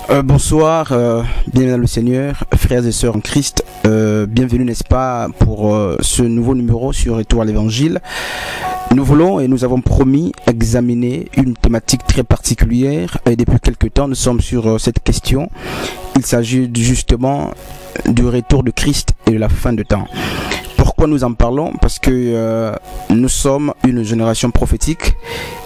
Bonsoir, bienvenue dans le Seigneur, frères et sœurs en Christ. Bienvenue, n'est-ce pas, pour ce nouveau numéro sur Retour à l'Évangile. Nous voulons et nous avons promis examiner une thématique très particulière et depuis quelque temps nous sommes sur cette question. Il s'agit justement du retour de Christ et de la fin de temps. Pourquoi nous en parlons? Parce que nous sommes une génération prophétique.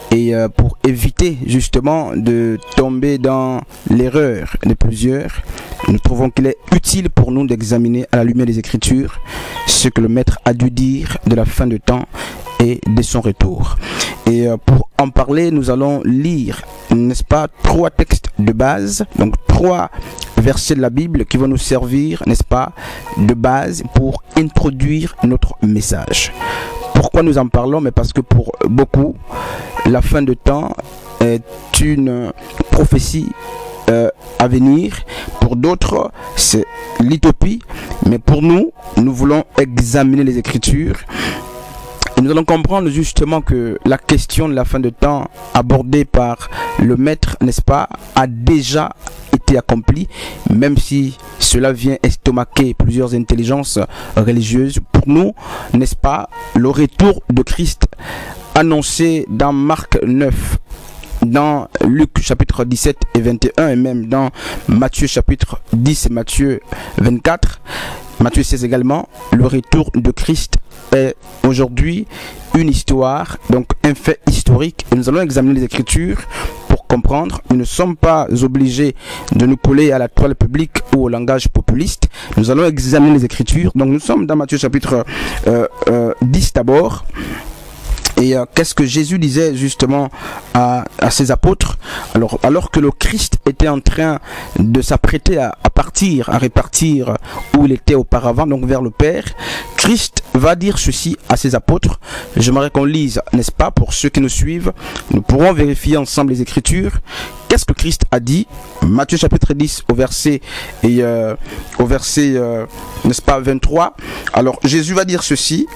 Et pour éviter justement de tomber dans l'erreur de plusieurs, nous trouvons qu'il est utile pour nous d'examiner à la lumière des Écritures ce que le Maître a dû dire de la fin de temps et de son retour. Et pour en parler, nous allons lire, n'est-ce pas, 3 textes de base, donc 3 versets de la Bible qui vont nous servir, n'est-ce pas, de base pour introduire notre message. Pourquoi nous en parlons? Mais parce que pour beaucoup, la fin de temps est une prophétie à venir. Pour d'autres, c'est l'utopie. Mais pour nous, nous voulons examiner les Écritures. Et nous allons comprendre justement que la question de la fin de temps abordée par le Maître, n'est-ce pas, a déjà été accomplie, même si cela vient estomaquer plusieurs intelligences religieuses. Pour nous, n'est-ce pas, le retour de Christ annoncé dans Marc 9, dans Luc chapitre 17 et 21 et même dans Matthieu chapitre 10 et Matthieu 24, Matthieu 16 également, le retour de Christ est aujourd'hui une histoire, donc un fait historique. Et nous allons examiner les Écritures pour comprendre. Nous ne sommes pas obligés de nous coller à la toile publique ou au langage populiste. Nous allons examiner les Écritures. Donc nous sommes dans Matthieu chapitre 10 d'abord. Et qu'est-ce que Jésus disait justement à ses apôtres alors que le Christ était en train de s'apprêter à partir, à repartir où il était auparavant, donc vers le Père. Christ va dire ceci à ses apôtres. J'aimerais qu'on lise, n'est-ce pas, pour ceux qui nous suivent. Nous pourrons vérifier ensemble les Écritures. Qu'est-ce que Christ a dit? Matthieu chapitre 10 au verset, n'est-ce pas, 23. Alors Jésus va dire ceci: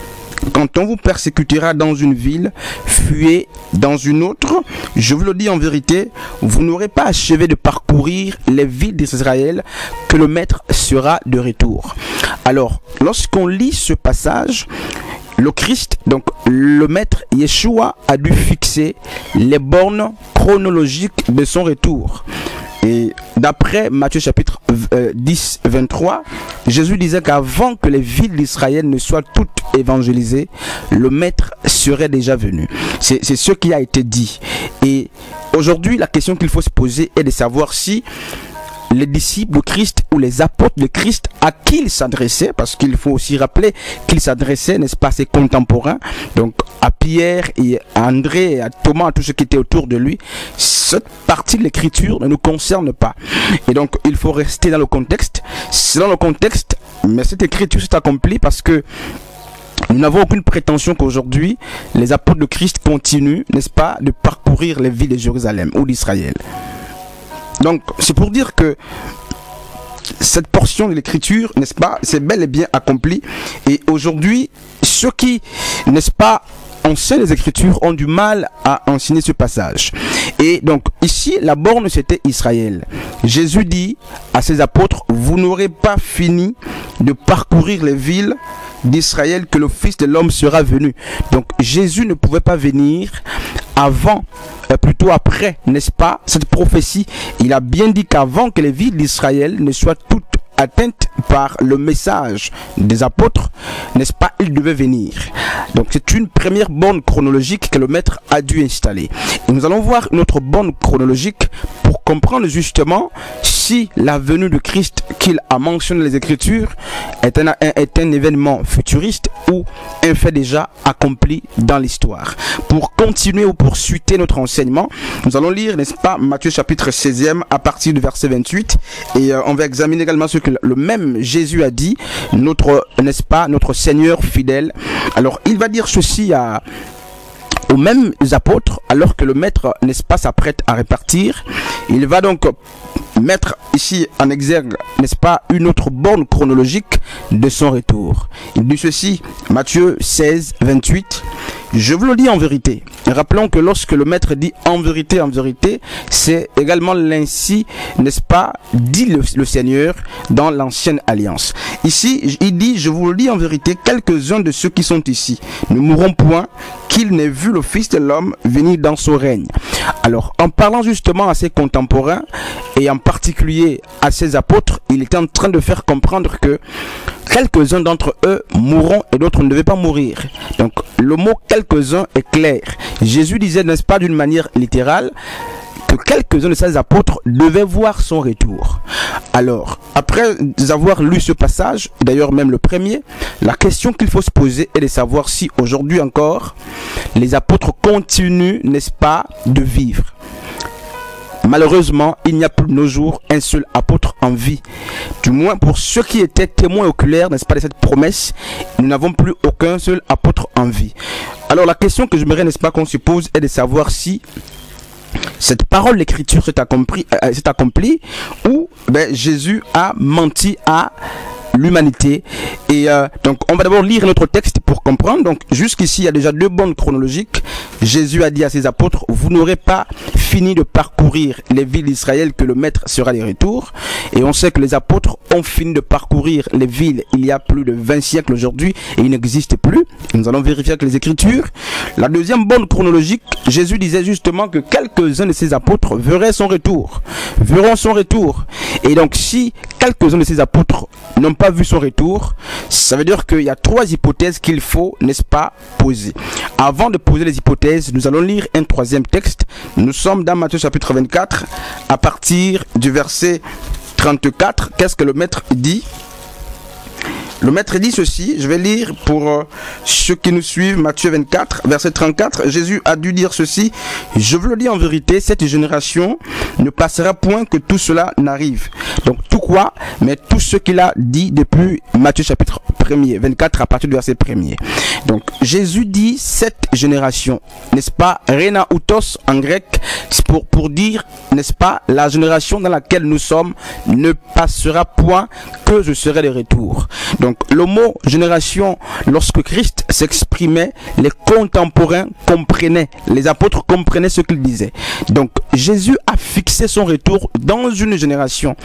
quand on vous persécutera dans une ville, fuyez dans une autre. Je vous le dis en vérité, vous n'aurez pas achevé de parcourir les villes d'Israël que le Maître sera de retour. Alors, lorsqu'on lit ce passage, le Christ, donc le Maître Yeshua, a dû fixer les bornes chronologiques de son retour. Et d'après Matthieu chapitre 10, 23, Jésus disait qu'avant que les villes d'Israël ne soient toutes évangélisées, le Maître serait déjà venu. C'est ce qui a été dit. Et aujourd'hui, la question qu'il faut se poser est de savoir si les disciples de Christ ou les apôtres de Christ, à qui il s'adressait, parce qu'il faut aussi rappeler qu'il s'adressait, n'est-ce pas, à ses contemporains, donc à Pierre et à André et à Thomas, à tous ceux qui étaient autour de lui. Cette partie de l'écriture ne nous concerne pas. Et donc il faut rester dans le contexte. C'est dans le contexte, mais cette écriture s'est accomplie parce que nous n'avons aucune prétention qu'aujourd'hui les apôtres de Christ continuent, n'est-ce pas, de parcourir les villes de Jérusalem ou d'Israël. Donc c'est pour dire que cette portion de l'écriture, n'est-ce pas, c'est bel et bien accompli. Et aujourd'hui, ceux qui, n'est-ce pas, enseignent les Écritures ont du mal à enseigner ce passage. Et donc ici, la borne c'était Israël. Jésus dit à ses apôtres: vous n'aurez pas fini de parcourir les villes d'Israël que le Fils de l'homme sera venu. Donc Jésus ne pouvait pas venir avant, plutôt après, n'est-ce pas, cette prophétie. Il a bien dit qu'avant que les villes d'Israël ne soient toutes atteintes par le message des apôtres, n'est-ce pas, il devait venir. Donc c'est une première borne chronologique que le Maître a dû installer. Et nous allons voir notre borne chronologique pour comprendre justement si la venue de Christ qu'il a mentionné les Écritures est un événement futuriste ou un fait déjà accompli dans l'histoire. Pour continuer ou pour suiter notre enseignement, nous allons lire, n'est-ce pas, Matthieu chapitre 16e à partir du verset 28 et on va examiner également ce que le même Jésus a dit, notre, n'est-ce pas, notre Seigneur fidèle. Alors il va dire ceci aux mêmes apôtres, alors que le maître, n'est-ce pas, s'apprête à répartir. Il va donc mettre ici en exergue, n'est-ce pas, une autre borne chronologique de son retour. Il dit ceci, Matthieu 16, 28. Je vous le dis en vérité. Rappelons que lorsque le maître dit en vérité, c'est également l'ainsi, n'est-ce pas, dit le Seigneur dans l'ancienne alliance. Ici, il dit, je vous le dis en vérité, quelques-uns de ceux qui sont ici ne mourront point, qu'ils n'aient vu le Fils de l'homme venir dans son règne. Alors, en parlant justement à ses contemporains, et en particulier à ses apôtres, il était en train de faire comprendre que quelques-uns d'entre eux mourront et d'autres ne devaient pas mourir. Donc, le mot quelques-uns est clair. Jésus disait, n'est-ce pas, d'une manière littérale, que quelques-uns de ses apôtres devaient voir son retour. Alors, après avoir lu ce passage, d'ailleurs même le premier, la question qu'il faut se poser est de savoir si aujourd'hui encore, les apôtres continuent, n'est-ce pas, de vivre. Malheureusement, il n'y a plus de nos jours un seul apôtre en vie. Du moins pour ceux qui étaient témoins oculaires, n'est-ce pas, de cette promesse, nous n'avons plus aucun seul apôtre en vie. Alors la question que j'aimerais, n'est-ce pas, qu'on se pose est de savoir si cette parole d'écriture s'est accomplie ou Jésus a menti à l'humanité. Et donc on va d'abord lire notre texte pour comprendre. Donc jusqu'ici il y a déjà deux bornes chronologiques. Jésus a dit à ses apôtres, vous n'aurez pas fini de parcourir les villes d'Israël que le maître sera de retour. Et on sait que les apôtres ont fini de parcourir les villes il y a plus de 20 siècles aujourd'hui et ils n'existent plus. Nous allons vérifier avec les Écritures. La deuxième borne chronologique, Jésus disait justement que quelques-uns de ses apôtres verront son retour. Et donc si quelques-uns de ses apôtres n'ont pas vu son retour, ça veut dire qu'il y a trois hypothèses qu'il faut, n'est-ce pas, poser. Avant de poser les hypothèses, nous allons lire un troisième texte. Nous sommes dans Matthieu chapitre 24, à partir du verset 34. Qu'est-ce que le maître dit? Le maître dit ceci, je vais lire pour ceux qui nous suivent, Matthieu 24, verset 34. Jésus a dû dire ceci, je vous le dis en vérité, cette génération ne passera point que tout cela n'arrive. Donc tout quoi? Mais tout ce qu'il a dit depuis Matthieu chapitre 1er, 24 à partir du verset 1er. Donc Jésus dit cette génération, n'est-ce pas, rena outos en grec, pour dire, n'est-ce pas, la génération dans laquelle nous sommes ne passera point que je serai de retour. Donc le mot génération, lorsque Christ s'exprimait, les contemporains comprenaient, les apôtres comprenaient ce qu'il disait. Donc Jésus a fixé son retour dans une génération,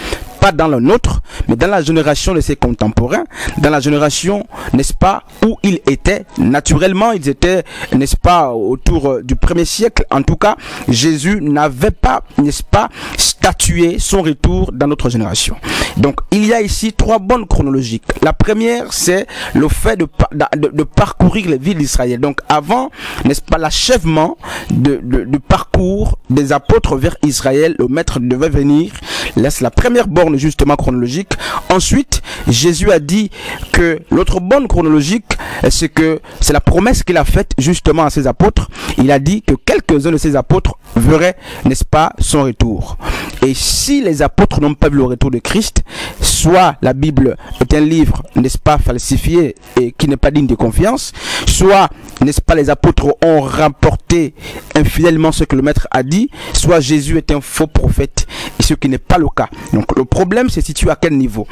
pas dans la nôtre, mais dans la génération de ses contemporains, dans la génération, n'est-ce pas, où ils étaient. Naturellement, ils étaient, n'est-ce pas, autour du 1er siècle. En tout cas, Jésus n'avait pas, n'est-ce pas, statué son retour dans notre génération. Donc, il y a ici trois bornes chronologiques. La première, c'est le fait de parcourir les villes d'Israël. Donc, avant, n'est-ce pas, l'achèvement du parcours des apôtres vers Israël, le maître devait venir. Là, c'est la première borne justement chronologique. Ensuite, Jésus a dit que l'autre borne chronologique, c'est la promesse qu'il a faite justement à ses apôtres. Il a dit que quelques-uns de ses apôtres verraient, n'est-ce pas, son retour. Et si les apôtres n'ont pas vu le retour de Christ, soit la Bible est un livre, n'est-ce pas, falsifié et qui n'est pas digne de confiance, soit, n'est-ce pas, les apôtres ont rapporté infidèlement ce que le maître a dit, soit Jésus est un faux prophète, et ce qui n'est pas le cas. Donc le problème se situe à quel niveau?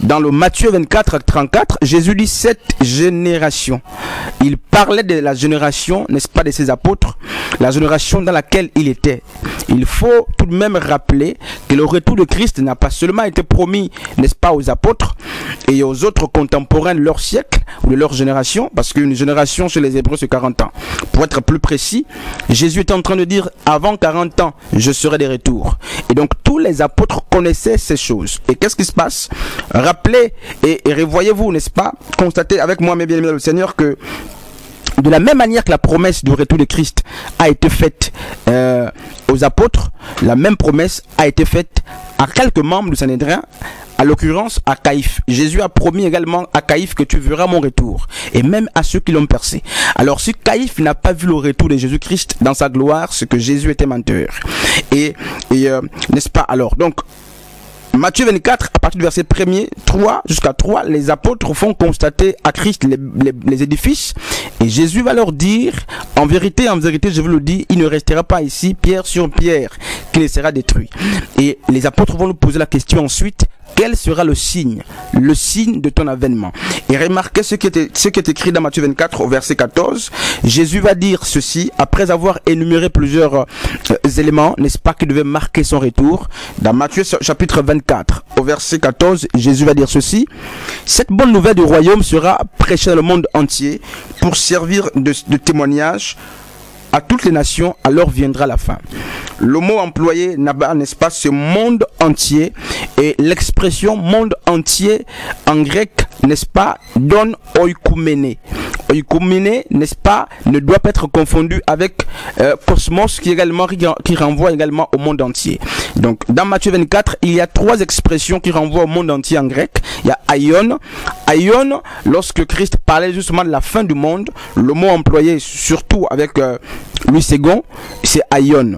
Dans le Matthieu 24, 34, Jésus dit cette génération. Il parlait de la génération, n'est-ce pas, de ses apôtres, la génération dans laquelle il était. Il faut tout de même rappeler que le retour de Christ n'a pas seulement été promis, n'est-ce pas, aux apôtres et aux autres contemporains de leur siècle ou de leur génération, parce qu'une génération chez les Hébreux c'est 40 ans. Pour être plus précis, Jésus est en train de dire avant 40 ans je serai de retour. Et donc tous les apôtres connaissaient ces choses. Et qu'est-ce qui se passe? Rappelez et revoyez-vous, n'est-ce pas, constatez avec moi, mes bien-aimés, le Seigneur, que de la même manière que la promesse du retour de Christ a été faite aux apôtres, la même promesse a été faite à quelques membres du Sanhédrin, à l'occurrence à Caïphe. Jésus a promis également à Caïphe que tu verras mon retour, et même à ceux qui l'ont percé. Alors si Caïphe n'a pas vu le retour de Jésus-Christ dans sa gloire, c'est que Jésus était menteur. Et n'est-ce pas? Alors donc Matthieu 24, à partir du verset 1er, 3 jusqu'à 3, les apôtres font constater à Christ les édifices. Et Jésus va leur dire, en vérité, je vous le dis, il ne restera pas ici pierre sur pierre qui ne sera détruit. Et les apôtres vont nous poser la question ensuite, quel sera le signe de ton avènement? Et remarquez ce qui est écrit dans Matthieu 24 au verset 14. Jésus va dire ceci, après avoir énuméré plusieurs éléments, n'est-ce pas, qui devaient marquer son retour. Dans Matthieu chapitre 24 au verset 14, Jésus va dire ceci: cette bonne nouvelle du royaume sera prêchée dans le monde entier pour servir de témoignage à toutes les nations, alors viendra la fin. Le mot employé là-bas, n'est-ce pas, c'est monde entier, et l'expression monde entier en grec, n'est-ce pas, donne oikoumene. Oikoumene, n'est-ce pas, ne doit pas être confondu avec cosmos qui renvoie également au monde entier. Donc dans Matthieu 24, il y a 3 expressions qui renvoient au monde entier en grec. Il y a aion. Aion, lorsque Christ parlait justement de la fin du monde, le mot employé surtout avec Louis II, c'est aion.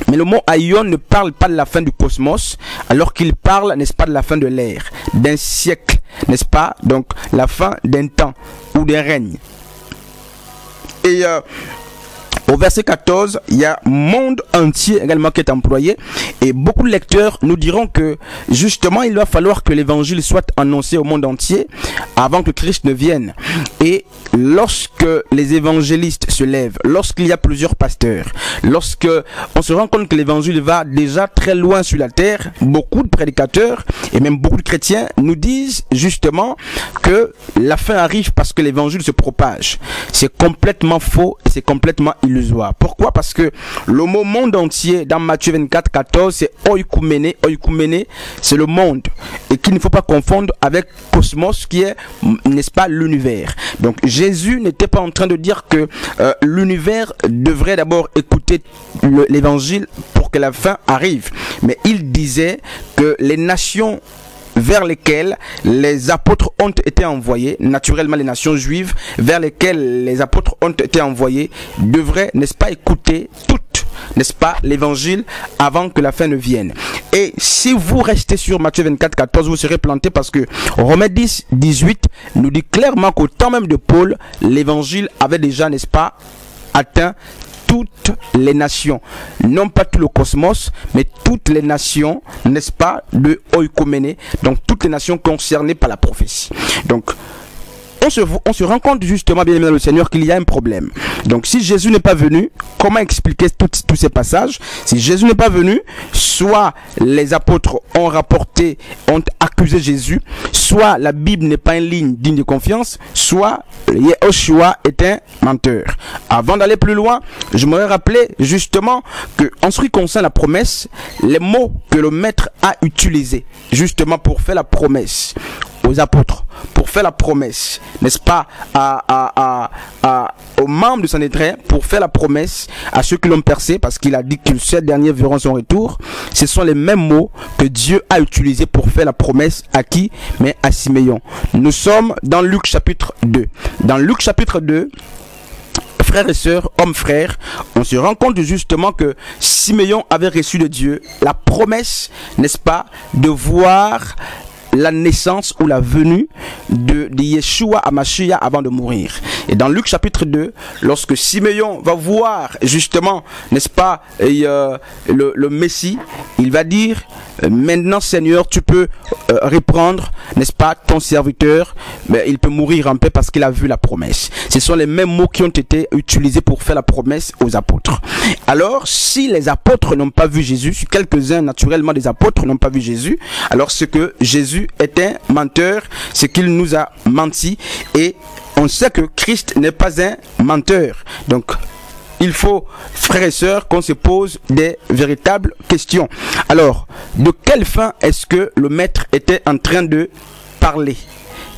Mais le mot aion ne parle pas de la fin du cosmos, alors qu'il parle, n'est-ce pas, de la fin de l'ère, d'un siècle, n'est-ce pas, donc la fin d'un temps ou d'un règne. Et au verset 14, il y a monde entier également qui est employé, et beaucoup de lecteurs nous diront que justement il va falloir que l'évangile soit annoncé au monde entier avant que Christ ne vienne. Et lorsque les évangélistes se lèvent, lorsqu'il y a plusieurs pasteurs, lorsque on se rend compte que l'évangile va déjà très loin sur la terre, beaucoup de prédicateurs et même beaucoup de chrétiens nous disent justement que la fin arrive parce que l'évangile se propage. C'est complètement faux et c'est complètement illusoire. Pourquoi? Parce que le mot monde entier dans Matthieu 24, 14, c'est oikoumene. Oikoumene, c'est le monde, et qu'il ne faut pas confondre avec cosmos qui est, n'est-ce pas, l'univers. Donc Jésus n'était pas en train de dire que l'univers devrait d'abord écouter l'évangile pour que la fin arrive, mais il disait que les nations vers lesquelles les apôtres ont été envoyés, naturellement les nations juives vers lesquelles les apôtres ont été envoyés, devraient, n'est-ce pas, écouter toutes, n'est-ce pas, l'évangile avant que la fin ne vienne. Et si vous restez sur Matthieu 24, 14, vous serez planté, parce que Romains 10, 18 nous dit clairement qu'au temps même de Paul, l'évangile avait déjà, n'est-ce pas, atteint toutes les nations, non pas tout le cosmos, mais toutes les nations, n'est-ce pas, de oikoumene, donc toutes les nations concernées par la prophétie. Donc on se rend compte justement, bien aimé dans le Seigneur, qu'il y a un problème. Donc si Jésus n'est pas venu, comment expliquer tous ces passages? Si Jésus n'est pas venu, soit les apôtres ont rapporté, ont accusé Jésus, soit la Bible n'est pas une ligne digne de confiance, soit Yeshua est un menteur. Avant d'aller plus loin, je m'aurais rappelé justement que en ce qui concerne la promesse, les mots que le maître a utilisés justement pour faire la promesse aux apôtres, pour faire la promesse, n'est-ce pas, aux membres de Sanhédrin, pour faire la promesse à ceux qui l'ont percé, parce qu'il a dit que ces derniers verront son retour. Ce sont les mêmes mots que Dieu a utilisés pour faire la promesse à qui? Mais à Siméon. Nous sommes dans Luc chapitre 2. Dans Luc chapitre 2, frères et sœurs, hommes frères, on se rend compte justement que Siméon avait reçu de Dieu la promesse, n'est-ce pas, de voir la naissance ou la venue de Yeshua à Mashiach avant de mourir. Et dans Luc chapitre 2, lorsque Siméon va voir justement, n'est-ce pas, le Messie, il va dire: maintenant Seigneur, tu peux reprendre, n'est-ce pas, ton serviteur, mais il peut mourir en paix parce qu'il a vu la promesse. Ce sont les mêmes mots qui ont été utilisés pour faire la promesse aux apôtres. Alors si les apôtres n'ont pas vu Jésus, si quelques-uns naturellement des apôtres n'ont pas vu Jésus, alors c'est que Jésus est un menteur, c'est qu'il nous a menti, et on sait que Christ n'est pas un menteur. Donc il faut, frères et sœurs, qu'on se pose des véritables questions. Alors, de quelle fin est-ce que le maître était en train de parler?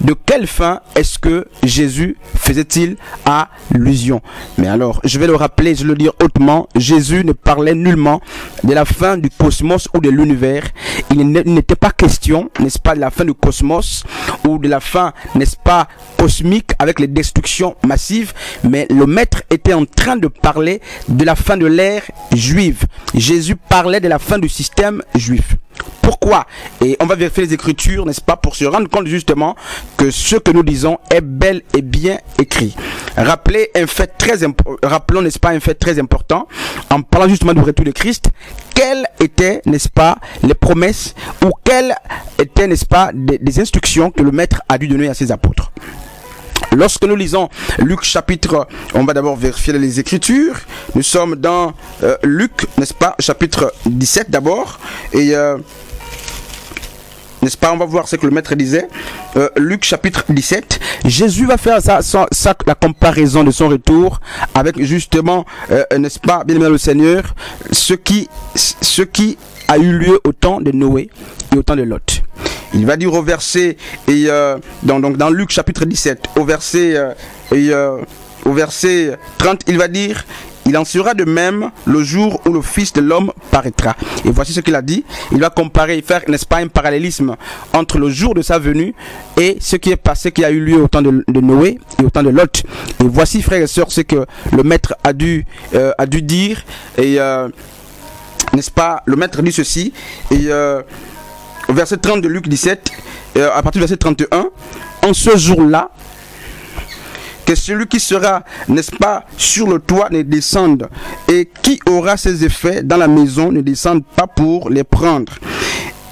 De quelle fin est-ce que Jésus faisait-il allusion? Mais alors, je vais le rappeler, je vais le dire hautement, Jésus ne parlait nullement de la fin du cosmos ou de l'univers. Il n'était pas question, n'est-ce pas, de la fin du cosmos ou de la fin, n'est-ce pas, cosmique avec les destructions massives, mais le maître était en train de parler de la fin de l'ère juive. Jésus parlait de la fin du système juif. Pourquoi? Et on va vérifier les Écritures, n'est-ce pas, pour se rendre compte justement que ce que nous disons est bel et bien écrit. Rappelons, n'est-ce pas, un fait très important, en parlant justement du retour de Christ. Quelles étaient, n'est-ce pas, les promesses, ou quelles étaient, n'est-ce pas, des instructions que le Maître a dû donner à ses apôtres? Lorsque nous lisons Luc chapitre, on va d'abord vérifier les Écritures. Nous sommes dans Luc, n'est-ce pas, chapitre 17 d'abord. Et n'est-ce pas, on va voir ce que le Maître disait. Luc chapitre 17. Jésus va faire la comparaison de son retour avec justement, n'est-ce pas, bien aimé le Seigneur, ce qui a eu lieu au temps de Noé et au temps de Lot. Il va dire au verset, dans Luc chapitre 17, au verset 30, il va dire: il en sera de même le jour où le Fils de l'homme paraîtra. Et voici ce qu'il a dit. Il va comparer, faire, n'est-ce pas, un parallélisme entre le jour de sa venue et ce qui est passé, qui a eu lieu au temps de Noé et au temps de Lot. Et voici, frères et sœurs, ce que le Maître a dû dire. Et n'est-ce pas, le Maître dit ceci. Et au verset 30 de Luc 17, à partir du verset 31, en ce jour-là, que celui qui sera, n'est-ce pas, sur le toit ne descende, et qui aura ses effets dans la maison ne descende pas pour les prendre.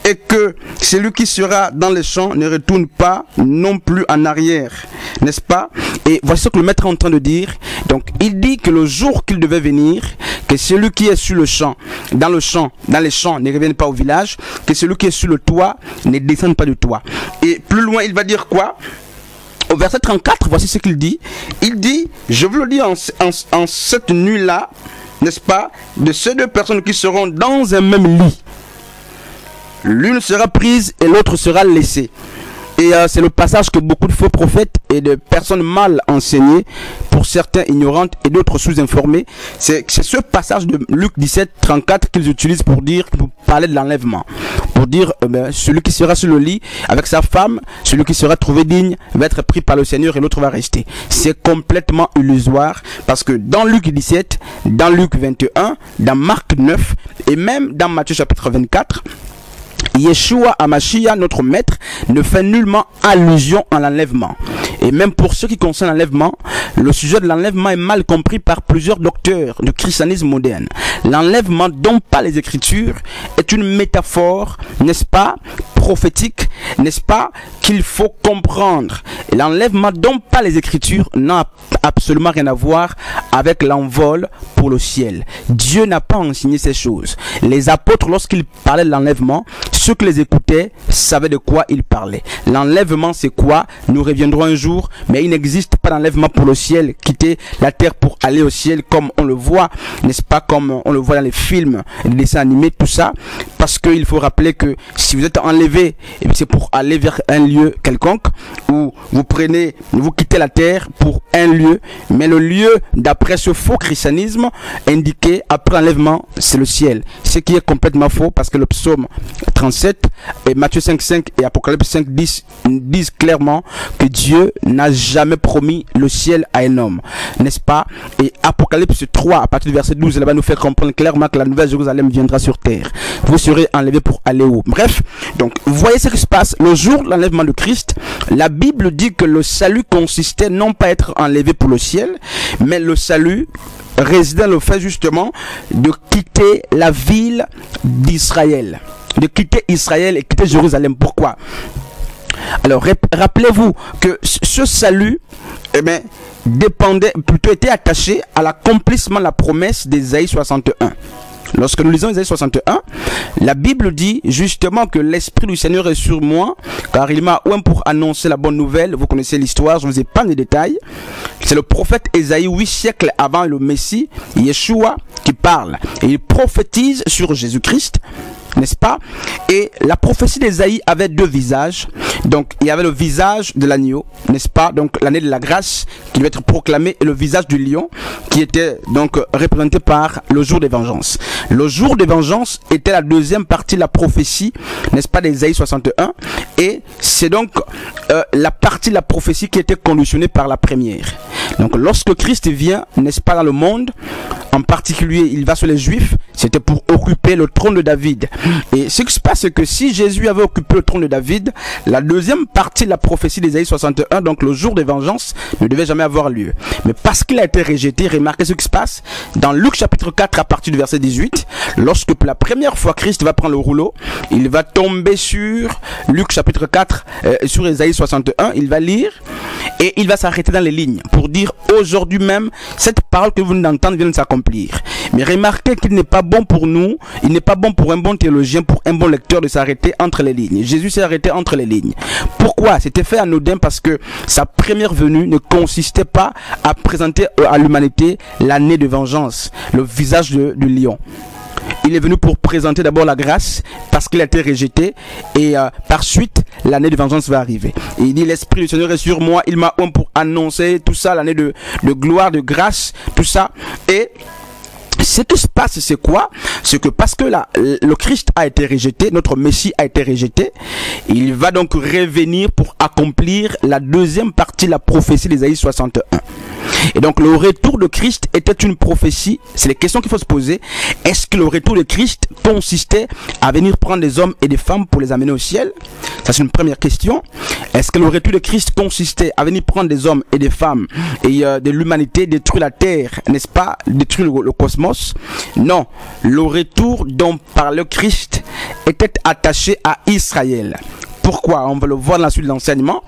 Et que celui qui sera dans les champs ne retourne pas non plus en arrière, n'est-ce pas? Et voici ce que le Maître est en train de dire. Donc il dit que le jour qu'il devait venir, que celui qui est sur le champ, dans les champs ne revienne pas au village, que celui qui est sur le toit ne descende pas du toit. Et plus loin il va dire quoi? Au verset 34, voici ce qu'il dit. Il dit: je vous le dis en cette nuit-là, n'est-ce pas, de ces deux personnes qui seront dans un même lit, l'une sera prise et l'autre sera laissée. Et c'est le passage que beaucoup de faux prophètes et de personnes mal enseignées, pour certains ignorantes et d'autres sous-informés, c'est ce passage de Luc 17, 34 qu'ils utilisent pour parler de l'enlèvement. Pour dire, celui qui sera sur le lit avec sa femme, celui qui sera trouvé digne va être pris par le Seigneur et l'autre va rester. C'est complètement illusoire, parce que dans Luc 17, dans Luc 21, dans Marc 9 et même dans Matthieu chapitre 24, Yeshua Hamashiach, notre Maître, ne fait nullement allusion à l'enlèvement. Et même pour ce qui concerne l'enlèvement, le sujet de l'enlèvement est mal compris par plusieurs docteurs du christianisme moderne. L'enlèvement dont parlent les Écritures est une métaphore, n'est-ce pas, prophétique, n'est-ce pas, qu'il faut comprendre. Et l'enlèvement dont parlent les Écritures n'a absolument rien à voir avec l'envol pour le ciel. Dieu n'a pas enseigné ces choses. Les apôtres, lorsqu'ils parlaient de l'enlèvement, ceux qui les écoutaient savaient de quoi ils parlaient. L'enlèvement, c'est quoi? Nous reviendrons un jour, mais il n'existe pas d'enlèvement pour le ciel, quitter la terre pour aller au ciel comme on le voit, n'est-ce pas, comme on le voit dans les films, les dessins animés, tout ça, parce qu'il faut rappeler que si vous êtes enlevé, c'est pour aller vers un lieu quelconque, où vous quittez la terre pour un lieu, mais le lieu, d'après ce faux christianisme, indiqué après l'enlèvement, c'est le ciel. Ce qui est complètement faux, parce que le psaume 37 et Matthieu 5:5 et Apocalypse 5:10 disent clairement que Dieu n'a jamais promis le ciel à un homme, n'est-ce pas? Et Apocalypse 3 à partir du verset 12 là-bas nous fait comprendre clairement que la nouvelle Jérusalem viendra sur terre. Vous serez enlevés pour aller où? Bref, donc vous voyez ce qui se passe le jour de l'enlèvement de Christ. La Bible dit que le salut consistait non pas à être enlevé pour le ciel, mais le salut résidait dans le fait justement de quitter la ville d'Israël, de quitter Israël et quitter Jérusalem. Pourquoi? Alors rappelez-vous que ce salut était attaché à l'accomplissement de la promesse d'Ésaïe 61. Lorsque nous lisons Ésaïe 61, la Bible dit justement que l'Esprit du Seigneur est sur moi, car il m'a oint pour annoncer la bonne nouvelle. Vous connaissez l'histoire, je ne vous ai pas les détails. C'est le prophète Ésaïe, 8 siècles avant le Messie, Yeshua, qui parle. Et il prophétise sur Jésus-Christ, n'est-ce pas? Et la prophétie d'Ésaïe avait deux visages. Donc il y avait le visage de l'agneau, n'est-ce pas? Donc l'année de la grâce qui devait être proclamée, et le visage du lion qui était donc représenté par le jour des vengeances. Le jour des vengeances était la deuxième partie de la prophétie, n'est-ce pas, d'Ésaïe 61, et c'est donc la partie de la prophétie qui était conditionnée par la première. Donc lorsque Christ vient, n'est-ce pas, dans le monde, en particulier, il va sur les Juifs, c'était pour occuper le trône de David. Et ce qui se passe, c'est que si Jésus avait occupé le trône de David, la deuxième partie de la prophétie d'Ésaïe 61, donc le jour des vengeances, ne devait jamais avoir lieu. Mais parce qu'il a été rejeté, remarquez ce qui se passe dans Luc chapitre 4 à partir du verset 18, lorsque pour la première fois Christ va prendre le rouleau, il va tomber sur Luc chapitre 4, sur Ésaïe 61, il va lire et il va s'arrêter dans les lignes pour dire aujourd'hui même, cette parole que vous venez d'entendre vient de s'accomplir. Mais remarquez qu'il n'est pas bon pour nous, il n'est pas bon pour un bon théologien, pour un bon lecteur de s'arrêter entre les lignes. Jésus s'est arrêté entre les lignes. Pourquoi? C'était fait anodin parce que sa première venue ne consistait pas à présenter à l'humanité l'année de vengeance, le visage du lion. Il est venu pour présenter d'abord la grâce parce qu'il a été rejeté et par suite l'année de vengeance va arriver. Et il dit l'Esprit du Seigneur est sur moi, il m'a oint pour annoncer tout ça, l'année de gloire, de grâce, tout ça. Et ce qui se passe, c'est quoi? C'est que parce que le Christ a été rejeté, notre Messie a été rejeté, il va donc revenir pour accomplir la deuxième partie de la prophétie d'Ésaïe 61. Et donc le retour de Christ était une prophétie. C'est les questions qu'il faut se poser. Est-ce que le retour de Christ consistait à venir prendre des hommes et des femmes pour les amener au ciel? Ça, c'est une première question. Est-ce que le retour de Christ consistait à venir prendre des hommes et des femmes et de l'humanité, détruire la terre, n'est-ce pas, détruire le cosmos? Non, le retour dont parle le Christ était attaché à Israël. Pourquoi? On va le voir dans la suite de l'enseignement.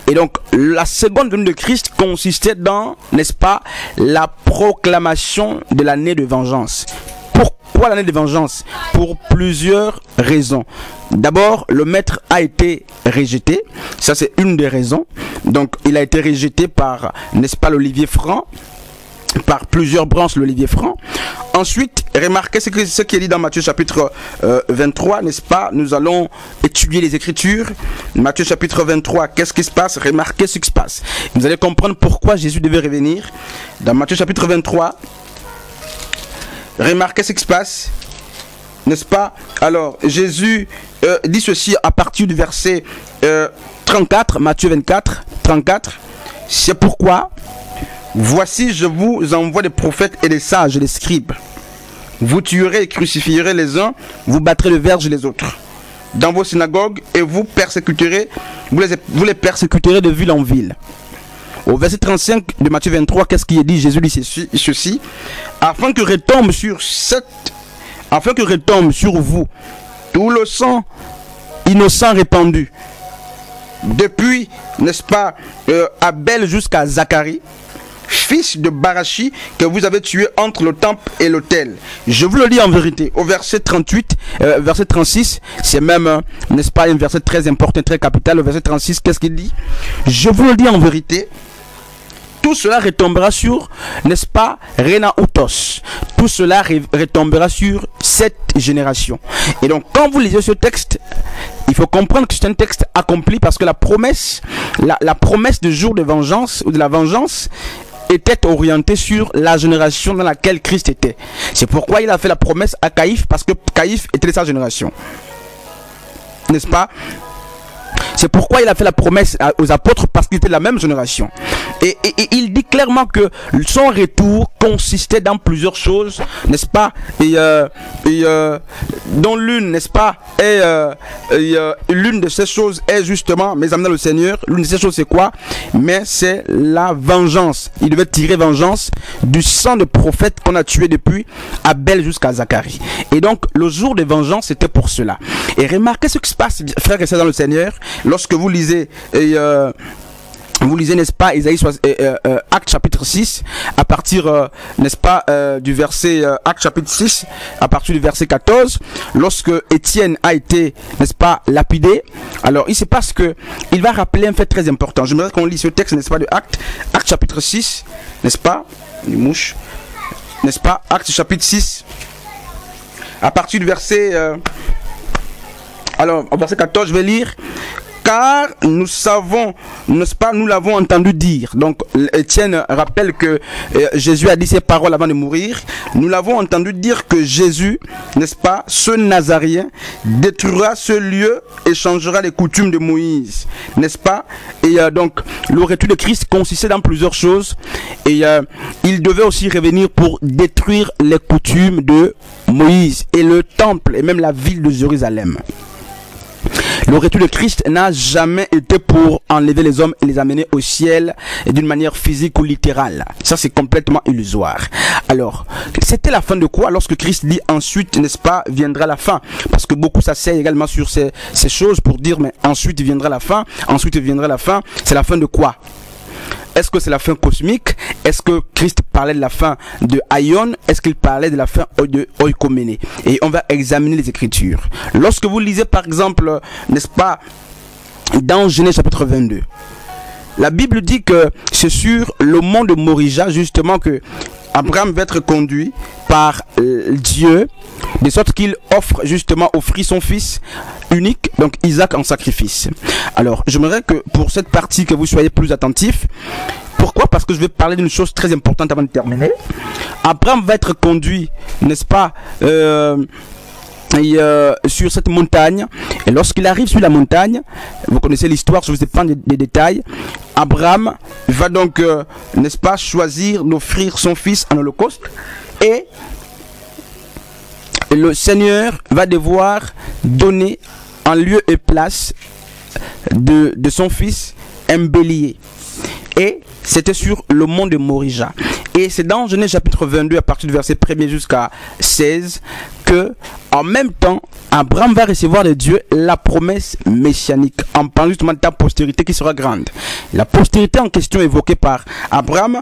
Et donc, la seconde venue de Christ consistait dans, n'est-ce pas, la proclamation de l'année de vengeance. Pourquoi l'année de vengeance? Pour plusieurs raisons. D'abord, le maître a été rejeté. Ça, c'est une des raisons. Donc, il a été rejeté par, n'est-ce pas, l'olivier franc, par plusieurs branches de l'olivier franc. Ensuite, remarquez ce qui est dit dans Matthieu chapitre 23, n'est-ce pas? Nous allons étudier les Écritures. Matthieu chapitre 23, qu'est-ce qui se passe? Remarquez ce qui se passe. Vous allez comprendre pourquoi Jésus devait revenir. Dans Matthieu chapitre 23, remarquez ce qui se passe, n'est-ce pas? Alors, Jésus dit ceci à partir du verset 34, Matthieu 24, 34. C'est pourquoi, voici, je vous envoie des prophètes et des sages et des scribes. Vous tuerez et crucifierez les uns, vous battrez le verge les autres dans vos synagogues et vous persécuterez, vous les persécuterez de ville en ville. Au verset 35 de Matthieu 23, qu'est-ce qu'il est dit? Jésus dit ceci, afin que retombe sur vous tout le sang innocent répandu, depuis, n'est-ce pas, Abel jusqu'à Zacharie, fils de Barachi, que vous avez tué entre le temple et l'autel. Je vous le dis en vérité. Au verset 38, verset 36, c'est même, n'est-ce pas, un verset très important, très capital. Au verset 36, qu'est-ce qu'il dit? Je vous le dis en vérité. Tout cela retombera sur, n'est-ce pas, Rena Utos. Tout cela retombera sur cette génération. Et donc, quand vous lisez ce texte, il faut comprendre que c'est un texte accompli parce que la promesse du jour de vengeance ou de la vengeance était orientée sur la génération dans laquelle Christ était. C'est pourquoi il a fait la promesse à Caïphe, parce que Caïphe était de sa génération. N'est-ce pas? C'est pourquoi il a fait la promesse aux apôtres, parce qu'ils étaient de la même génération. Et il dit clairement que son retour consistait dans plusieurs choses, n'est-ce pas? Dont l'une, n'est-ce pas? L'une de ces choses est justement, mes amis dans le Seigneur, l'une de ces choses c'est quoi? Mais c'est la vengeance. Il devait tirer vengeance du sang de prophètes qu'on a tué depuis Abel jusqu'à Zacharie. Et donc le jour de vengeance c'était pour cela. Et remarquez ce qui se passe, frères et sœurs dans le Seigneur, lorsque vous lisez n'est-ce pas, Actes chapitre 6, à partir, n'est-ce pas, du verset, Actes chapitre 6, à partir du verset 14, lorsque Étienne a été, n'est-ce pas, lapidé, alors il se passe que, il va rappeler un fait très important. J'aimerais qu'on lit ce texte, n'est-ce pas, de Actes chapitre 6, n'est-ce pas, les mouches, n'est-ce pas, Actes chapitre 6, à partir du verset, alors, au verset 14, je vais lire. car nous savons, n'est-ce pas, nous l'avons entendu dire. Donc Étienne rappelle que Jésus a dit ces paroles avant de mourir. Nous l'avons entendu dire que Jésus, n'est-ce pas, ce Nazaréen, détruira ce lieu et changera les coutumes de Moïse, n'est-ce pas? Et donc le retour de Christ consistait dans plusieurs choses, et il devait aussi revenir pour détruire les coutumes de Moïse et le temple et même la ville de Jérusalem. Le retour de Christ n'a jamais été pour enlever les hommes et les amener au ciel d'une manière physique ou littérale. Ça, c'est complètement illusoire. Alors, c'était la fin de quoi? Lorsque Christ dit ensuite, n'est-ce pas, viendra la fin. Parce que beaucoup s'asseyent également sur ces choses pour dire, mais ensuite viendra la fin, ensuite viendra la fin. C'est la fin de quoi? Est-ce que c'est la fin cosmique? Est-ce que Christ parlait de la fin de Aion? Est-ce qu'il parlait de la fin de Oikoméné? Et on va examiner les Écritures. Lorsque vous lisez par exemple, n'est-ce pas, dans Genèse chapitre 22, la Bible dit que c'est sur le mont de Morija justement que Abraham va être conduit par Dieu, de sorte qu'il offrit son fils unique, donc Isaac, en sacrifice. Alors, j'aimerais que pour cette partie que vous soyez plus attentifs. Pourquoi? Parce que je vais parler d'une chose très importante avant de terminer. Abraham va être conduit, n'est-ce pas, sur cette montagne, et lorsqu'il arrive sur la montagne, vous connaissez l'histoire, je ne vous ai pas des détails. Abraham va donc, n'est-ce pas, choisir d'offrir son fils en holocauste, et le Seigneur va devoir donner en lieu et place de son fils un bélier. Et c'était sur le mont de Morija. Et c'est dans Genèse chapitre 22 à partir du verset 1er jusqu'à 16 que, en même temps, Abraham va recevoir de Dieu la promesse messianique, en parlant justement de ta postérité qui sera grande. La postérité en question évoquée par Abraham,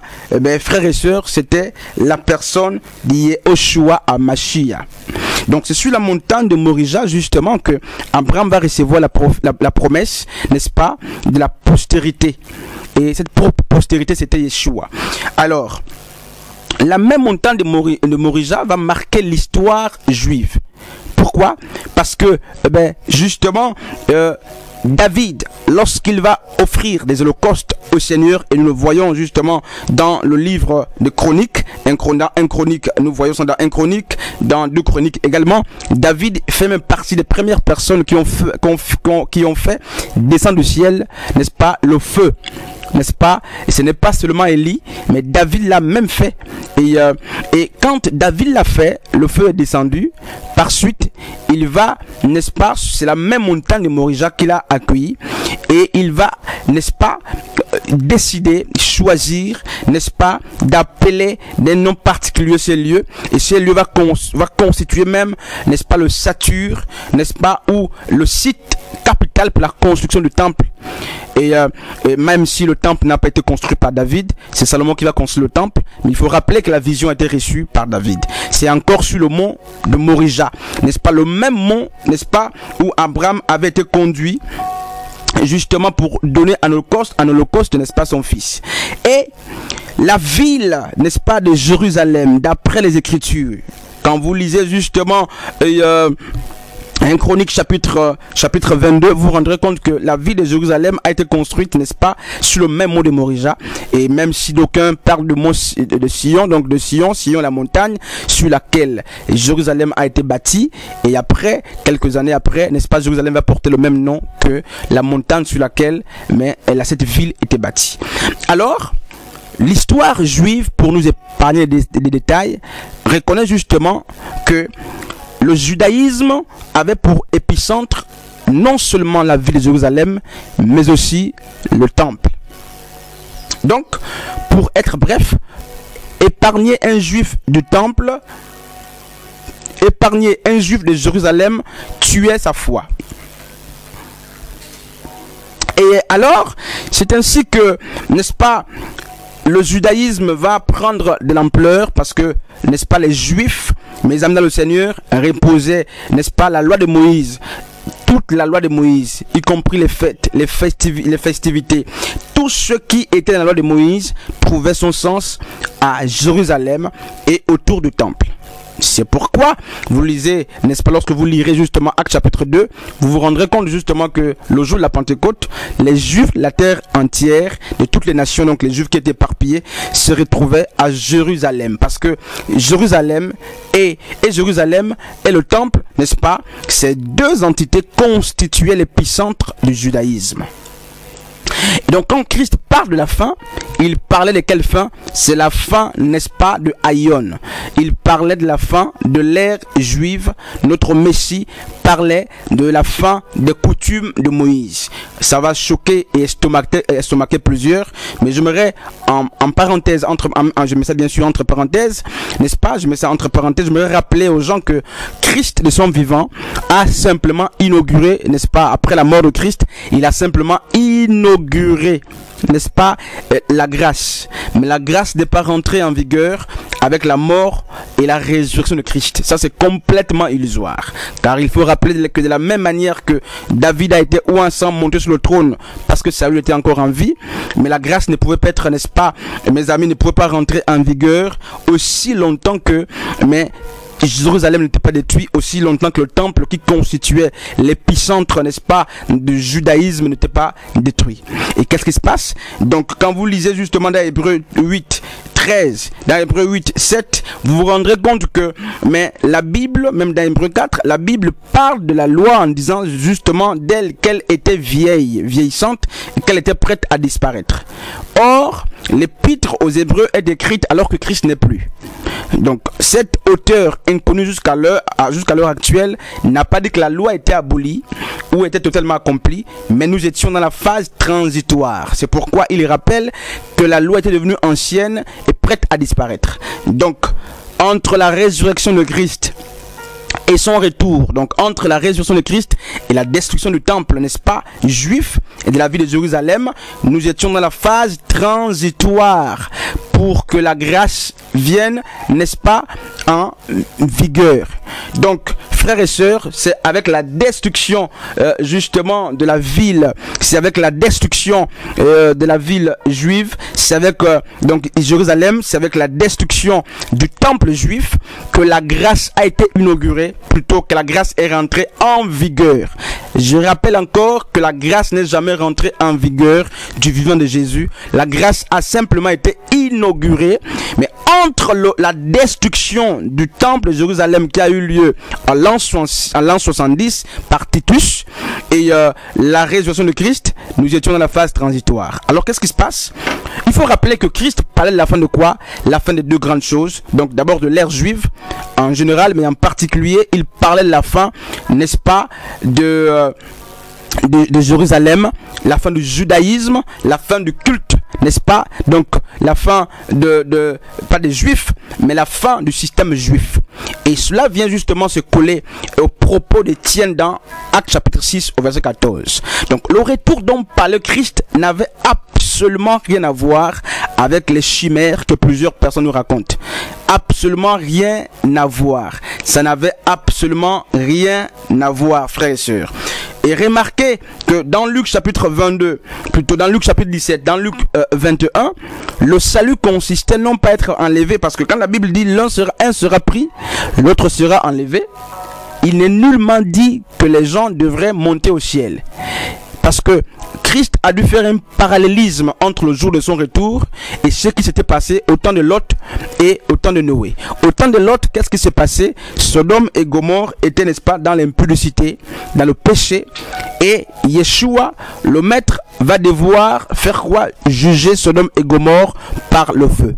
frères et sœurs, c'était la personne d'Yehoshua HaMashiach. Donc c'est sur la montagne de Morija justement que Abraham va recevoir la promesse, n'est-ce pas, de la postérité. Et cette postérité, c'était Yeshua. Alors, la même montagne de Morija va marquer l'histoire juive. Pourquoi? Parce que, justement, David, lorsqu'il va offrir des holocaustes au Seigneur, et nous le voyons justement dans le livre de Chroniques, nous voyons ça dans 1 Chronique, dans 2 Chroniques également, David fait même partie des premières personnes qui ont fait descendre du ciel, n'est-ce pas, le feu. N'est-ce pas? Et ce n'est pas seulement Élie, mais David l'a même fait. Et quand David l'a fait, le feu est descendu. Par suite, il va, n'est-ce pas, c'est la même montagne de Morija qu'il a accueilli. Et il va, n'est-ce pas, décider, choisir, n'est-ce pas, d'appeler des noms particuliers ces lieux. Et ces lieux va constituer même, n'est-ce pas, le Satur, n'est-ce pas, ou le site capital pour la construction du temple. Et même si le temple n'a pas été construit par David, c'est Salomon qui va construire le temple, mais il faut rappeler que la vision a été reçue par David. C'est encore sur le mont de Morija, n'est-ce pas, le même mont, n'est-ce pas, où Abraham avait été conduit justement pour donner un holocauste, n'est-ce pas, son fils. Et la ville, n'est-ce pas, de Jérusalem, d'après les Écritures, quand vous lisez justement 1 Chronique chapitre 22, vous vous rendrez compte que la ville de Jérusalem a été construite, n'est-ce pas, sur le même mont de Morija. Et même si d'aucuns parlent de Sion, donc de Sion, la montagne sur laquelle Jérusalem a été bâtie. Et après, quelques années après, n'est-ce pas, Jérusalem va porter le même nom que la montagne sur laquelle cette ville était bâtie. Alors, l'histoire juive, pour nous épargner des détails, reconnaît justement que le judaïsme avait pour épicentre non seulement la ville de Jérusalem, mais aussi le temple. Donc, pour être bref, épargner un juif du temple, épargner un juif de Jérusalem, tuait sa foi. Et alors, c'est ainsi que, n'est-ce pas, le judaïsme va prendre de l'ampleur parce que, n'est-ce pas, les juifs, mes amis dans le Seigneur, reposaient, n'est-ce pas, la loi de Moïse, toute la loi de Moïse, y compris les fêtes, les festivités, tout ce qui était dans la loi de Moïse trouvait son sens à Jérusalem et autour du temple. C'est pourquoi vous lisez, n'est-ce pas, lorsque vous lirez justement Actes chapitre 2, vous vous rendrez compte justement que le jour de la Pentecôte, les Juifs, la terre entière, de toutes les nations, donc les Juifs qui étaient éparpillés, se retrouvaient à Jérusalem. Parce que Jérusalem et Jérusalem et le temple, n'est-ce pas, ces deux entités constituaient l'épicentre du judaïsme. Et donc quand Christ parle de la fin, il parlait de quelle fin? C'est la fin, n'est-ce pas, de Aïon. Il parlait de la fin de l'ère juive. Notre Messie parlait de la fin des coutumes de Moïse. Ça va choquer et estomaquer plusieurs, mais j'aimerais en parenthèse, je mets ça bien sûr entre parenthèses, n'est-ce pas, je mets ça entre parenthèses, j'aimerais rappeler aux gens que Christ de son vivant a simplement inauguré, n'est-ce pas, après la mort de Christ, il a simplement inauguré, n'est-ce pas, la grâce. Mais la grâce n'est pas rentrée en vigueur avec la mort et la résurrection de Christ. Ça, c'est complètement illusoire. Car il faut rappeler que de la même manière que David a été ou ensemble monté sur le trône parce que Saül était encore en vie, mais la grâce ne pouvait pas être, n'est-ce pas, mes amis, ne pouvait pas rentrer en vigueur aussi longtemps que, mais Jérusalem n'était pas détruit aussi longtemps que le temple qui constituait l'épicentre, n'est-ce pas, du judaïsme n'était pas détruit. Et qu'est-ce qui se passe? Donc quand vous lisez justement dans Hébreux 8, 13, dans Hébreux 8, 7, vous vous rendrez compte que, mais la Bible, même dans Hébreux 4, la Bible parle de la loi en disant justement d'elle qu'elle était vieillissante et qu'elle était prête à disparaître. Or, l'épître aux Hébreux est écrite alors que Christ n'est plus. Donc cet auteur inconnu jusqu'à l'heure actuelle n'a pas dit que la loi était abolie ou était totalement accomplie, mais nous étions dans la phase transitoire. C'est pourquoi il rappelle que la loi était devenue ancienne et prête à disparaître. Donc entre la résurrection de Christ et son retour, donc entre la résurrection de Christ et la destruction du temple, n'est-ce pas, juif, et de la ville de Jérusalem, nous étions dans la phase transitoire pour que la grâce vienne, n'est-ce pas, en vigueur. Donc, frères et sœurs, c'est avec la destruction justement de la ville, c'est avec la destruction de la ville juive, c'est avec donc Jérusalem, c'est avec la destruction du temple juif que la grâce a été inaugurée, plutôt que la grâce est rentrée en vigueur. Je rappelle encore que la grâce n'est jamais rentrée en vigueur du vivant de Jésus. La grâce a simplement été inaugurée, mais entre la destruction du temple de Jérusalem qui a eu lieu en l'an 70 par Titus et la résurrection de Christ, nous étions dans la phase transitoire. Alors qu'est-ce qui se passe? Il faut rappeler que Christ parlait de la fin de quoi? La fin de deux grandes choses. Donc d'abord de l'ère juive en général, mais en particulier il parlait de la fin, n'est-ce pas, de Jérusalem, la fin du judaïsme, la fin du culte, n'est-ce pas? Donc la fin pas des juifs, mais la fin du système juif. Et cela vient justement se coller au propos d'Étienne dans Actes chapitre 6 au verset 14. Donc le retour dont parlait Christ n'avait absolument rien à voir avec les chimères que plusieurs personnes nous racontent. Absolument rien à voir. Ça n'avait absolument rien à voir, frères et sœurs. Et remarquez que dans Luc chapitre 22, plutôt dans Luc chapitre 17, dans Luc 21, le salut consistait non pas à être enlevé, parce que quand la Bible dit un sera pris, l'autre sera enlevé, il n'est nullement dit que les gens devraient monter au ciel. Parce que Christ a dû faire un parallélisme entre le jour de son retour et ce qui s'était passé au temps de Lot et au temps de Noé. Au temps de Lot, qu'est-ce qui s'est passé? Sodome et Gomorrhe étaient, n'est-ce pas, dans l'impudicité, dans le péché. Et Yeshua, le maître, va devoir faire quoi? Juger Sodome et Gomorrhe par le feu.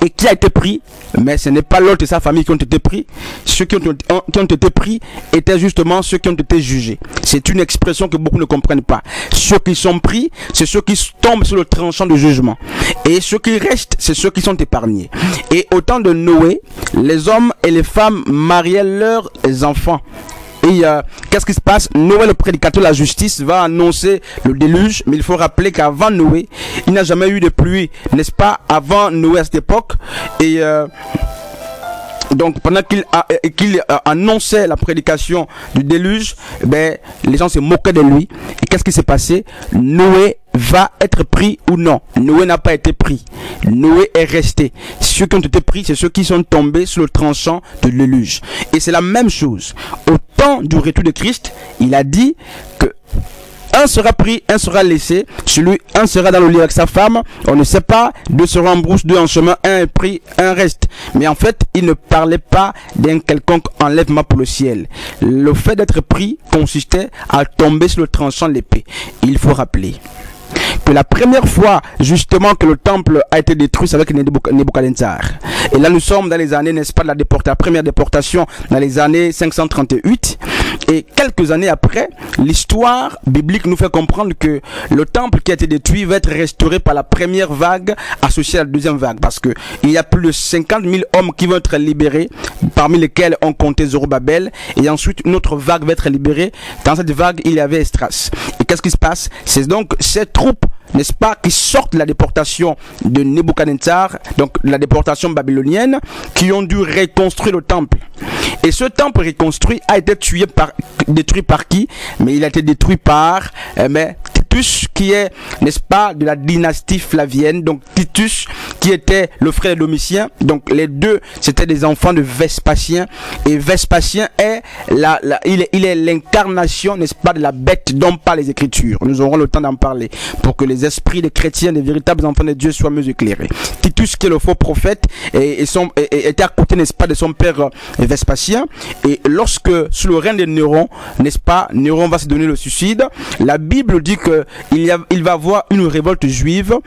Et qui a été pris? Mais ce n'est pas Lot et sa famille qui ont été pris. Ceux qui ont été pris étaient justement ceux qui ont été jugés. C'est une expression que beaucoup ne comprennent pas. Ceux qui sont pris, c'est ceux qui tombent sur le tranchant de jugement. Et ceux qui restent, c'est ceux qui sont épargnés. Et au temps de Noé, les hommes et les femmes mariaient leurs enfants. Et qu'est-ce qui se passe? Noé, le prédicateur de la justice, va annoncer le déluge. Mais il faut rappeler qu'avant Noé, il n'y a jamais eu de pluie, n'est-ce pas? Avant Noé à cette époque. Et donc pendant qu'il annonçait la prédication du déluge, ben, les gens se moquaient de lui. Et qu'est-ce qui s'est passé? Noé va être pris ou non? Noé n'a pas été pris. Noé est resté. Ceux qui ont été pris, c'est ceux qui sont tombés sur le tranchant de déluge. Et c'est la même chose. Au temps du retour de Christ, il a dit que un sera pris, un sera laissé. Un sera dans le lit avec sa femme. On ne sait pas. Deux seront en brousse, deux en chemin. Un est pris, un reste. Mais en fait, il ne parlait pas d'un quelconque enlèvement pour le ciel. Le fait d'être pris consistait à tomber sur le tranchant de l'épée. Il faut rappeler que la première fois justement que le temple a été détruit, c'est avec Nebuchadnezzar. Et là nous sommes dans les années, n'est-ce pas, de la première déportation dans les années 538. Et quelques années après, l'histoire biblique nous fait comprendre que le temple qui a été détruit va être restauré par la première vague associée à la deuxième vague. Parce que il y a plus de 50 000 hommes qui vont être libérés, parmi lesquels on comptait Zorobabel. Et ensuite, une autre vague va être libérée. Dans cette vague, il y avait Esdras. Et qu'est-ce qui se passe? C'est donc cette troupes, n'est-ce pas, qui sortent de la déportation de Nebuchadnezzar, donc la déportation babylonienne, qui ont dû reconstruire le temple. Et ce temple reconstruit a été détruit par qui? Mais il a été détruit par Titus, qui est, n'est-ce pas, de la dynastie flavienne. Donc Titus, qui était le frère de Domitien. Donc les deux, c'était des enfants de Vespasien. Et Vespasien est il est l'incarnation, n'est-ce pas, de la bête dont parlent les Écritures. Nous aurons le temps d'en parler pour que les esprits des chrétiens, des véritables enfants de Dieu soient mieux éclairés. Titus, qui est le faux prophète, était à côté, n'est-ce pas, de son père Vespasien. Et lorsque, sous le règne de Néron, n'est-ce pas, Néron va se donner le suicide, la Bible dit que il va avoir une révolte juive.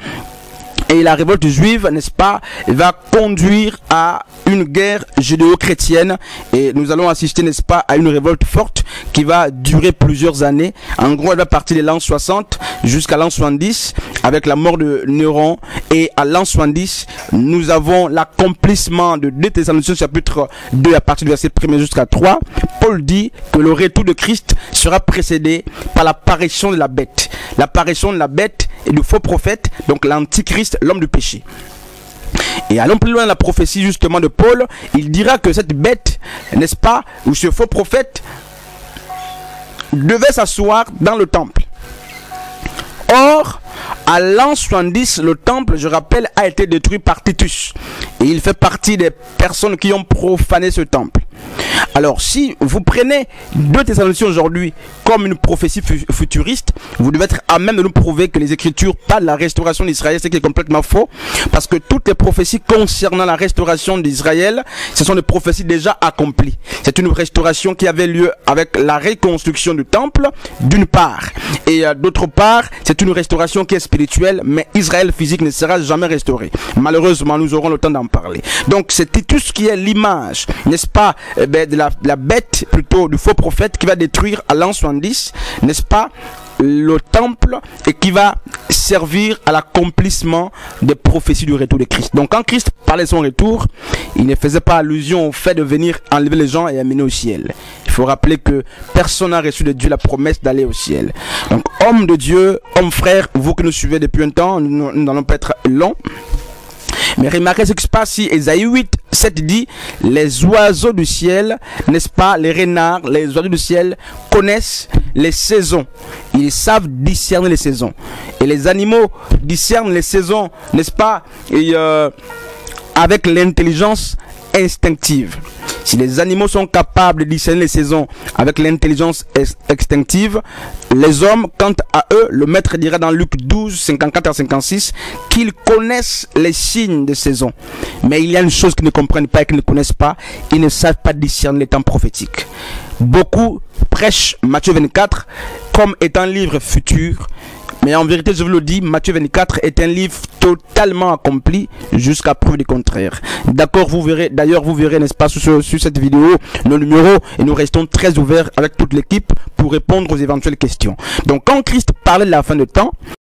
Et la révolte juive, n'est-ce pas, va conduire à une guerre judéo-chrétienne. Et nous allons assister, n'est-ce pas, à une révolte forte qui va durer plusieurs années. En gros, elle va partir de l'an 60 jusqu'à l'an 70 avec la mort de Néron. Et à l'an 70, nous avons l'accomplissement de 2 Thessaloniciens chapitre 2 à partir du verset 1 jusqu'à 3. Paul dit que le retour de Christ sera précédé par l'apparition de la bête. L'apparition de la bête et du faux prophète, donc l'antichrist, l'homme du péché. Et allons plus loin, la prophétie justement de Paul, il dira que cette bête, n'est-ce pas, ou ce faux prophète devait s'asseoir dans le temple. Or, à l'an 70, le temple, je rappelle, a été détruit par Titus. Et il fait partie des personnes qui ont profané ce temple. Alors, si vous prenez 2 Thessaloniciens aujourd'hui comme une prophétie futuriste, vous devez être à même de nous prouver que les Écritures parlent de la restauration d'Israël, ce qui est complètement faux, parce que toutes les prophéties concernant la restauration d'Israël, ce sont des prophéties déjà accomplies. C'est une restauration qui avait lieu avec la reconstruction du temple, d'une part, et d'autre part, c'est une restauration qui est spirituelle, mais Israël physique ne sera jamais restauré. Malheureusement, nous aurons le temps d'en parler. Donc, c'est Titus qui est l'image, n'est-ce pas, de la bête, plutôt du faux prophète qui va détruire à l'an 70, n'est-ce pas, le temple, et qui va servir à l'accomplissement des prophéties du retour de Christ. Donc quand Christ parlait de son retour, il ne faisait pas allusion au fait de venir enlever les gens et amener au ciel. Il faut rappeler que personne n'a reçu de Dieu la promesse d'aller au ciel. Donc homme de Dieu, homme frère, vous qui nous suivez depuis un temps, nous n'allons pas être longs. Mais remarquez ce qui se passe si Ésaïe 8, 7 dit: les oiseaux du ciel, n'est-ce pas, les renards, les oiseaux du ciel connaissent les saisons. Ils savent discerner les saisons. Et les animaux discernent les saisons, n'est-ce pas, et, avec l'intelligence instinctive. Si les animaux sont capables de discerner les saisons avec l'intelligence instinctive, les hommes, quant à eux, le maître dira dans Luc 12, 54 à 56, qu'ils connaissent les signes de saison. Mais il y a une chose qu'ils ne comprennent pas et qu'ils ne connaissent pas, ils ne savent pas discerner les temps prophétiques. Beaucoup prêchent Matthieu 24 comme étant un livre futur. Mais en vérité, je vous le dis, Matthieu 24 est un livre totalement accompli jusqu'à preuve du contraire. D'accord, vous verrez, n'est-ce pas, sur cette vidéo, nos numéros, et nous restons très ouverts avec toute l'équipe pour répondre aux éventuelles questions. Donc, quand Christ parlait de la fin de temps,